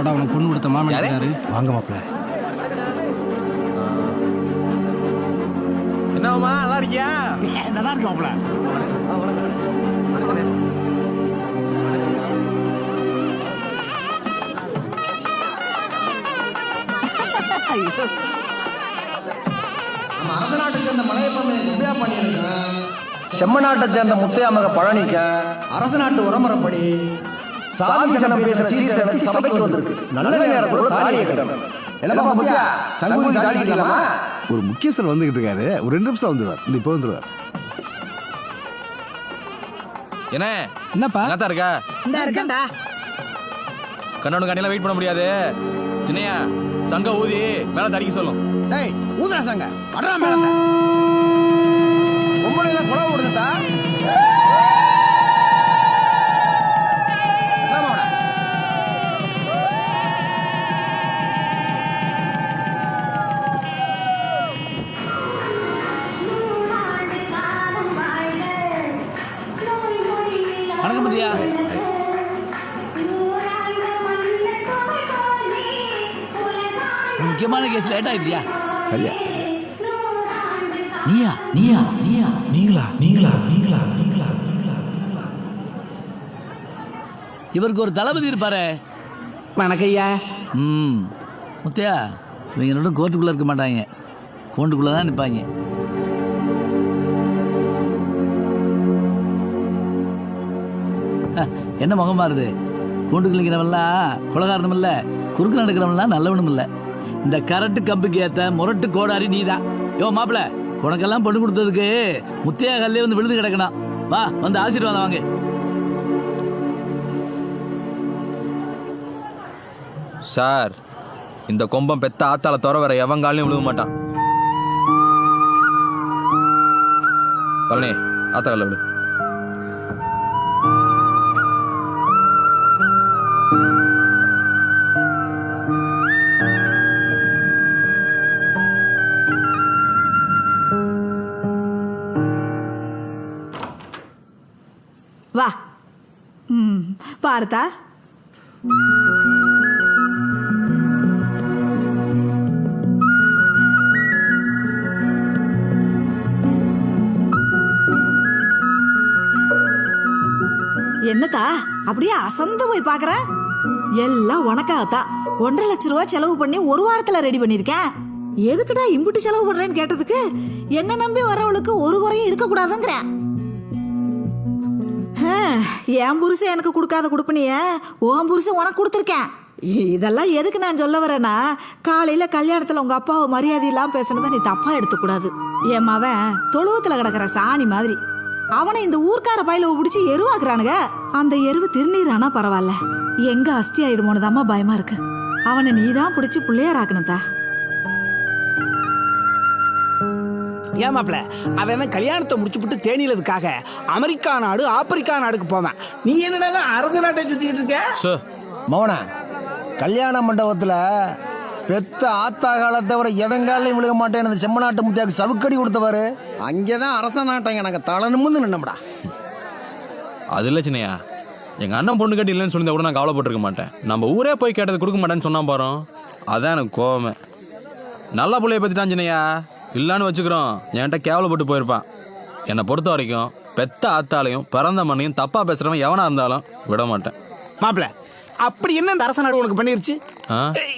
வாடா உனக்கு பொண்ணு கொடுத்த மாமன் இருக்காரு. வாங்க மாப்பிள்ள. என்னம்மா நல்லா இருக்கியா? நல்லா இருக்கு மாப்பிள்ள. நம்ம அரச நாட்டுக்கு இந்த மலையப்பமை உபயா பண்ணியிருக்கேன். செம்மநாட்டை சேர்ந்த முத்தையா மக பழனிக்க அரச நாட்டு உரமுறைப்படி சாதி சனம் பேசுற சீசனுக்கு சபைக்கு வந்திருக்கு. நல்ல நேரத்தோட தாலியை கட்டணும். எல்லாம் முத்தையா சங்கூதி தாலி கட்டலாமா? ஒரு முக்கியஸ்தர் வந்துகிட்டு இருக்காரு. ஒரு 2 நிமிஷம் வந்துடுவார். இந்த இப்போ வந்துடுவார். என்ன என்னப்பா என்னத்தா இருக்கா? இந்த இருக்கேன்டா. கண்ணோட கண்ணில வெயிட் பண்ண முடியாது. சின்னையா சங்க ஊதி மேல தடிக்க சொல்லும். டேய் ஊதுறா சங்க அடரா மேல பொம்பளைல குளவு விடுதா. வணக்கம் மதியா. முக்கியமான கேஸ் லேட் ஆயிடுச்சியா? சரியா நீயா நீயா நீயா நீங்களா நீங்களா நீங்களா நீங்களா நீங்களா? இவருக்கு ஒரு தளபதி இருப்பாரு. வணக்கம் ஐயா. முத்தையா இவங்க ரெண்டும் கோர்ட்டுக்குள்ளே இருக்க மாட்டாங்க, கோண்டுக்குள்ளே தான் நிற்பாங்க. என்ன முகம் மாறுது? கூண்டுக்கு நிற்கிறவன்லாம் கொலகாரனும் இல்லை, குறுக்கு நடக்கிறவன்லாம் நல்லவனும் இல்லை. இந்த கரட்டு கம்புக்கு ஏற்ற முரட்டு கோடாரி நீதான். யோ மாப்பிள்ள, உனக்கெல்லாம் பொண்ணு கொடுத்ததுக்கு முத்தையா கல்லே வந்து விழுந்து கிடக்கணும். வா வந்து ஆசீர்வாதம் வாங்க. சார், இந்த கொம்பம் பெத்த ஆத்தால தவிர வேற எவங்காலையும் விழுக மாட்டான். பழனி ஆத்தாக்கல்ல விடு. வா. பார்த்தா என்னத்தா அப்படியே அசந்து போய் பாக்குற? எல்லாம் உனக்காகத்தான். 1.5 லட்சம் ரூபாய் செலவு பண்ணி ஒரு வாரத்துல ரெடி பண்ணிருக்கேன். எதுக்குடா இம்புட்டு செலவு பண்றேன்னு கேட்டதுக்கு என்ன நம்பி வரவளுக்கு ஒரு குறையும் இருக்க கூடாதுங்கிறேன். என் புருஷன் எனக்கு கொடுக்காத கொடுப்பனிய உன் புருஷன் உனக்கு கொடுத்துருக்கேன். இதெல்லாம் எதுக்கு நான் சொல்ல வரேன்னா, காலையில கல்யாணத்துல உங்க அப்பாவை மரியாதை இல்லாம பேசுனதை நீ தப்பா எடுத்துக்கூடாது. என் மவன் தொழுவத்துல கிடக்குற சாணி மாதிரி. அவனை இந்த ஊர்க்கார பயில பிடிச்சி எருவாக்குறானுங்க. அந்த எருவு திருநீரானா பரவாயில்ல, எங்க அஸ்தி ஆயிடுமோனதாம்மா பயமா இருக்கு. அவனை நீதான் பிடிச்சி பிள்ளையாராக்கணும்தா. ஏன் மாப்பிள்ள, அவன் கல்யாணத்தை முடிச்சுட்டு தேனிலதுக்காக அமெரிக்கா நாடு ஆப்பிரிக்கா நாடுக்கு போவேன். நீ என்னடா அரசு நாட்டை சுத்திக்கிட்டு இருக்க? மௌன கல்யாண மண்டபத்தில் பெத்த ஆத்தா காலத்தவரை எவங்காலையும் விழுக மாட்டேன். அந்த செம்மநாட்டு முத்தியாக்கு சவுக்கடி கொடுத்தவாரு. அங்கேதான் அரச நாட்டை எனக்கு தளனுமுந்து நின்னம்டா. அது இல்லை சின்னையா, எங்கள் அண்ணன் பொண்ணு கட்டி இல்லைன்னு சொல்லி கூட நான் கவலைப்பட்டிருக்க மாட்டேன். நம்ம ஊரே போய் கேட்டது கொடுக்க மாட்டேன்னு சொன்னா பாரு, அதான் எனக்கு கோவமே. நல்லா பிள்ளைய பற்றிட்டான் சின்னையா. இல்லைன்னு வச்சுக்கிறோம், என்கிட்ட கேவலப்பட்டு போயிருப்பான். என்னை பொறுத்த வரைக்கும் பெத்த ஆத்தாலையும் பிறந்த மண்ணையும் தப்பா பேசுறவன் எவனா இருந்தாலும் விட மாட்டேன். மாப்பிள்ள, அப்படி என்ன இந்த அரச நாடு உனக்கு பண்ணிருச்சு?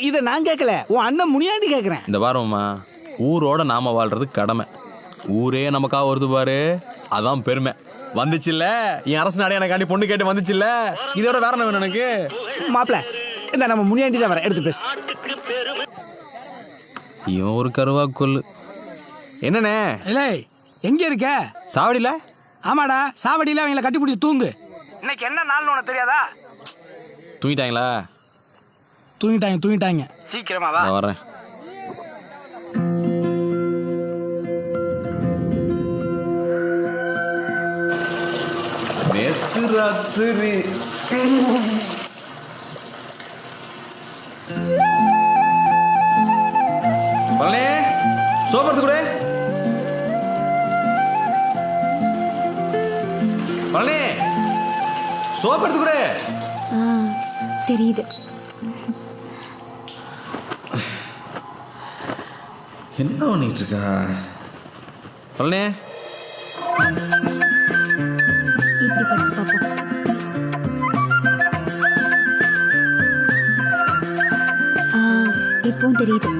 இதை நான் கேட்கல, உன் அண்ணன் முனியாண்டி கேட்கிறேன். இந்த வாரம்மா, ஊரோட நாம வாழ்றது கடமை. ஊரே நமக்காக வருது பாரு, அதான் பெருமை. வந்துச்சுல்ல என் அரசு நாடு எனக்காண்டி பொண்ணு கேட்டு வந்துச்சுல்ல, இதோட வேற என்ன வேணும் எனக்கு? மாப்பிள்ள, இந்த நம்ம முனியாண்டி தான் வர, எடுத்து பேசு. இவன் ஒரு கருவா கொல்லு. என்னண்ணே? இல்லை, எங்க இருக்க? சாவடியில? ஆமாடா, சாவடியில அவங்கள கட்டி பிடிச்சி தூங்கு. இன்னைக்கு என்ன நாள்னு உனக்கு தெரியாதா? தூங்கிட்டாங்களா? தூங்கிட்டாங்க. சீக்கிரமா வா. வரேன். நேத்து ராத்திரி பழனி சோப்படுத்து கூட. பழனி சோப்படுத்து கூட. தெரியுது. என்ன பண்ணிட்டு இருக்கா? பழனே இப்படி படிச்சு பார்ப்போம். இப்பவும் தெரியுது.